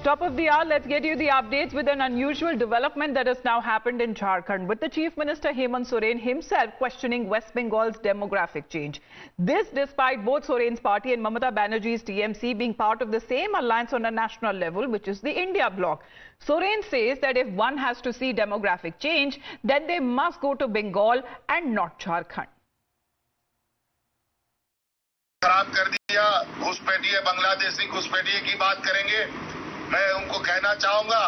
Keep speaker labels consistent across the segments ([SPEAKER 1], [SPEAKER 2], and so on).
[SPEAKER 1] Top of the hour, let's get you the updates with an unusual development that has now happened in Jharkhand, with the Chief Minister Hemant Soren himself questioning West Bengal's demographic change. This despite both Soren's party and Mamata Banerjee's TMC being part of the same alliance on a national level, which is the India bloc. Soren says that if one has to see demographic change, then they must go to Bengal and not Jharkhand.
[SPEAKER 2] खराब कर दिया, घुसपैठिए बांग्लादेशी घुसपैठिए की बात करेंगे। मैं उनको कहना चाहूंगा,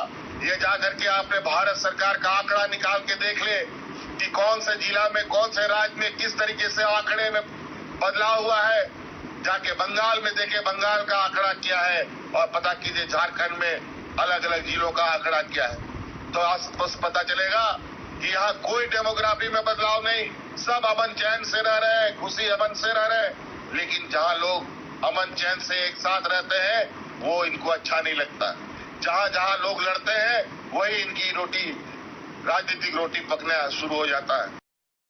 [SPEAKER 2] ये जाकर के आपने भारत सरकार का आंकड़ा निकाल के देख ले कि कौन से जिला में, कौन से राज्य में किस तरीके से आंकड़े में बदलाव हुआ है। जाके बंगाल में देखे, बंगाल का आंकड़ा क्या है, और पता कीजिए झारखंड में अलग अलग जिलों का आंकड़ा क्या है। तो स्पष्ट पता चलेगा कि यहाँ कोई डेमोग्राफी में बदलाव नहीं, सब अमन चैन से रह रहे हैं, खुशी अमन से रह रहे हैं। लेकिन जहां लोग अमन चैन से एक साथ रहते हैं, वो इनको अच्छा नहीं लगता। जहां जहां लोग लड़ते हैं, वही इनकी रोटी, राजनीतिक रोटी पकना शुरू हो जाता है।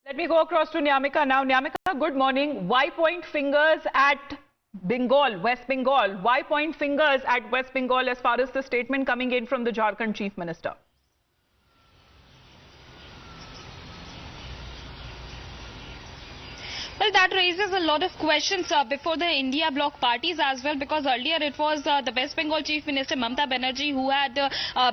[SPEAKER 1] Let me go across to Nyamika now. Nyamika, good morning. Why point fingers at Bengal, West Bengal? Why point fingers at West Bengal as far as the statement coming in from the Jharkhand Chief Minister?
[SPEAKER 3] Well, that raises a lot of questions before the India bloc parties as well, because earlier it was the West Bengal Chief Minister Mamata Banerjee who had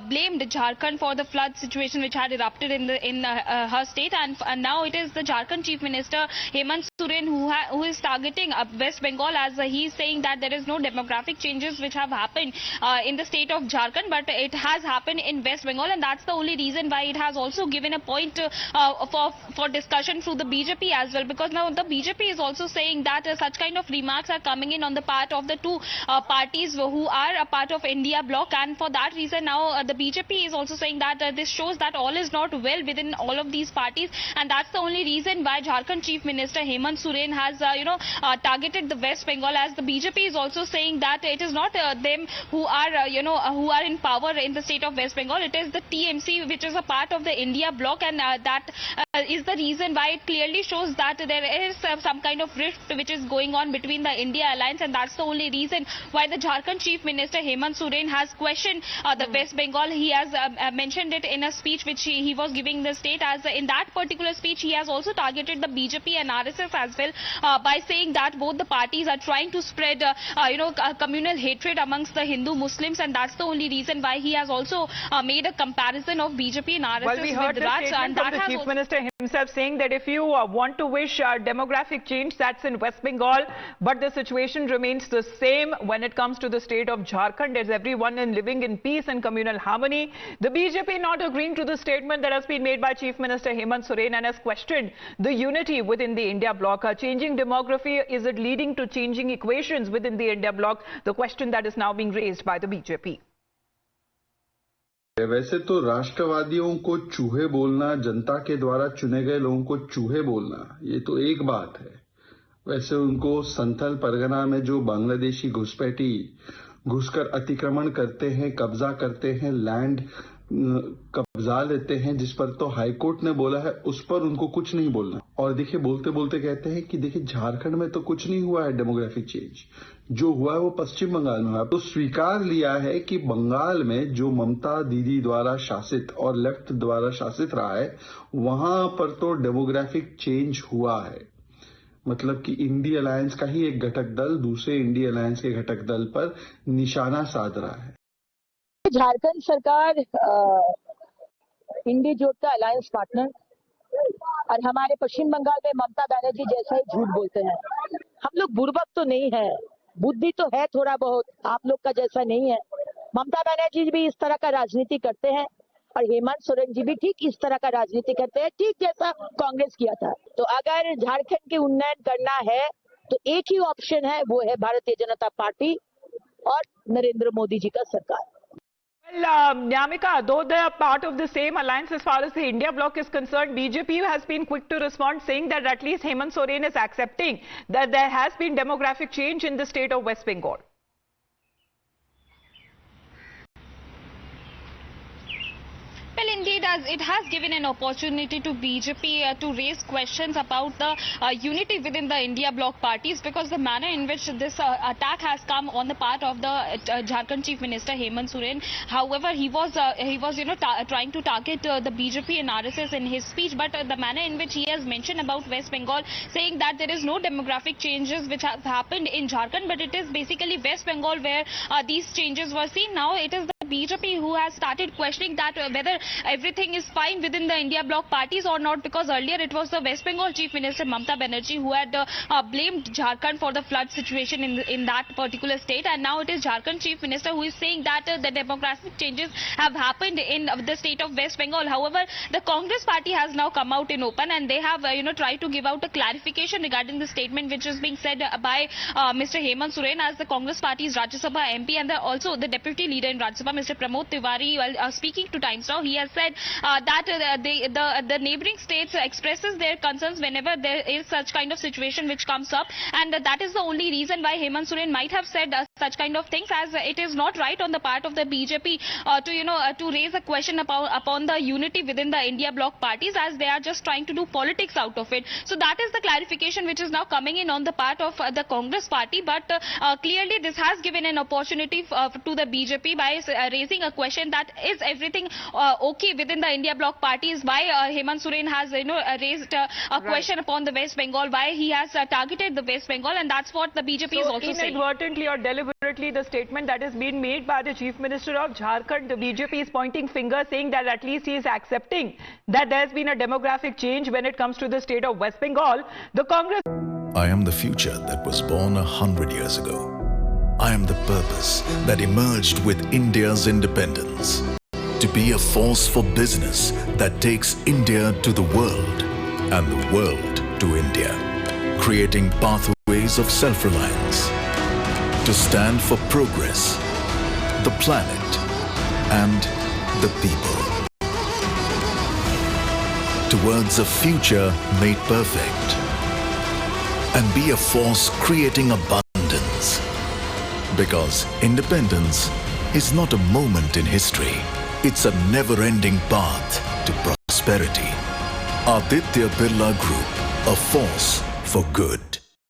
[SPEAKER 3] blamed Jharkhand for the flood situation which had erupted in her state, and now it is the Jharkhand Chief Minister Hemant Soren who is targeting West Bengal, as he is saying that there is no demographic changes which have happened in the state of Jharkhand, but it has happened in West Bengal, and that's the only reason why it has also given a point for discussion through the BJP as well, because now the BJP is also saying that such kind of remarks are coming in on the part of the two parties who are a part of India bloc, and for that reason now the BJP is also saying that this shows that all is not well within all of these parties, and that's the only reason why Jharkhand Chief Minister Hemant Soren has targeted the West Bengal, as the BJP is also saying that it is not them who are who are in power in the state of West Bengal, it is the TMC which is a part of the India bloc, and that is the reason why it clearly shows that there is some kind of rift which is going on between the India alliance, and that's the only reason why the Jharkhand Chief Minister Hemant Soren has questioned the West Bengal. He has mentioned it in a speech which he was giving the state, as in that particular speech he has also targeted the BJP and RSS as well by saying that both the parties are trying to spread communal hatred amongst the Hindu Muslims, and that's the only reason why he has also made a comparison of BJP and RSS.
[SPEAKER 1] Well, we heard
[SPEAKER 3] with
[SPEAKER 1] the
[SPEAKER 3] Raj,
[SPEAKER 1] statement from the Chief Minister himself saying that if you want to wish demographic change, that's in West Bengal, but the situation remains the same when it comes to the state of Jharkhand, as everyone is living in peace and communal harmony. The BJP not agreeing to the statement that has been made by Chief Minister Hemant Soren and has questioned the unity within the India bloc. Changing demography, is it leading to changing equations within the India bloc? The question that is now being raised by the BJP.
[SPEAKER 4] वैसे तो राष्ट्रवादियों को चूहे बोलना, जनता के द्वारा चुने गए लोगों को चूहे बोलना, ये तो एक बात है। वैसे उनको संथल परगना में जो बांग्लादेशी घुसपैठी घुसकर अतिक्रमण करते हैं, कब्जा करते हैं, लैंड कब्जा लेते हैं, जिस पर तो हाईकोर्ट ने बोला है उस पर उनको कुछ नहीं बोलना। और देखिए बोलते बोलते कहते हैं कि देखिए झारखंड में तो कुछ नहीं हुआ है डेमोग्राफिक चेंज, जो हुआ है वो पश्चिम बंगाल में हुआ। तो स्वीकार लिया है कि बंगाल में जो ममता दीदी द्वारा शासित और लेफ्ट द्वारा शासित रहा है, वहां पर तो डेमोग्राफिक चेंज हुआ है। मतलब कि इंडी अलायंस का ही एक घटक दल दूसरे इंडी अलायंस के घटक दल पर निशाना साध रहा है।
[SPEAKER 5] झारखंड सरकार इंडी जोट का अलायंस पार्टनर, और हमारे पश्चिम बंगाल में ममता बनर्जी जैसा ही झूठ बोलते हैं। हम लोग बुर्बक तो नहीं है, बुद्धि तो है थोड़ा बहुत, आप लोग का जैसा नहीं है। ममता बनर्जी भी इस तरह का राजनीति करते हैं और हेमंत सोरेन जी भी ठीक इस तरह का राजनीति करते हैं, ठीक जैसा कांग्रेस किया था। तो अगर झारखंड के उन्नयन करना है तो एक ही ऑप्शन है, वो है भारतीय जनता पार्टी और नरेंद्र मोदी जी का सरकार।
[SPEAKER 1] Well, Nyamika, though they are part of the same alliance as far as the India bloc is concerned, BJP has been quick to respond, saying that at least Hemant Soren is accepting that there has been demographic change in the state of West Bengal.
[SPEAKER 3] Well, indeed, as it has given an opportunity to BJP to raise questions about the unity within the India bloc parties, because the manner in which this attack has come on the part of the Jharkhand Chief Minister Hemant Soren. However, he was trying to target the BJP and RSS in his speech, but the manner in which he has mentioned about West Bengal, saying that there is no demographic changes which have happened in Jharkhand, but it is basically West Bengal where these changes were seen. Now it is the BJP who has started questioning that whether everything is fine within the India bloc parties or not, because earlier it was the West Bengal Chief Minister Mamta Banerjee who had blamed Jharkhand for the flood situation in that particular state, and now it is Jharkhand Chief Minister who is saying that the demographic changes have happened in the state of West Bengal. However, the Congress party has now come out in open, and they have tried to give out a clarification regarding the statement which is being said by Mr. Hemant Soren as the Congress party's Rajya Sabha MP, and also the deputy leader in Rajya Sabha, Mr. Pramod Tiwari, while speaking to Times Now, he has said that the neighbouring states expresses their concerns whenever there is such kind of situation which comes up, and that is the only reason why Hemant Soren might have said such kind of things, as it is not right on the part of the BJP to raise a question upon the unity within the India bloc parties, as they are just trying to do politics out of it. So that is the clarification which is now coming in on the part of the Congress party, but clearly this has given an opportunity to the BJP by raising a question that is everything okay within the India bloc parties, why Hemant Soren has raised a question upon the West Bengal, why he has targeted the West Bengal, and that's what the BJP is also saying.
[SPEAKER 1] Inadvertently or deliberately, the statement that is being made by the Chief Minister of Jharkhand, the BJP is pointing finger, saying that at least he is accepting that there has been a demographic change when it comes to the state of West Bengal. The Congress...
[SPEAKER 6] I am the future that was born 100 years ago. I am the purpose that emerged with India's independence. To be a force for business that takes India to the world and the world to India. Creating pathways of self-reliance. To stand for progress, the planet and the people. Towards a future made perfect. And be a force creating abundance. Because independence is not a moment in history. It's a never-ending path to prosperity. Aditya Birla Group, a force for good.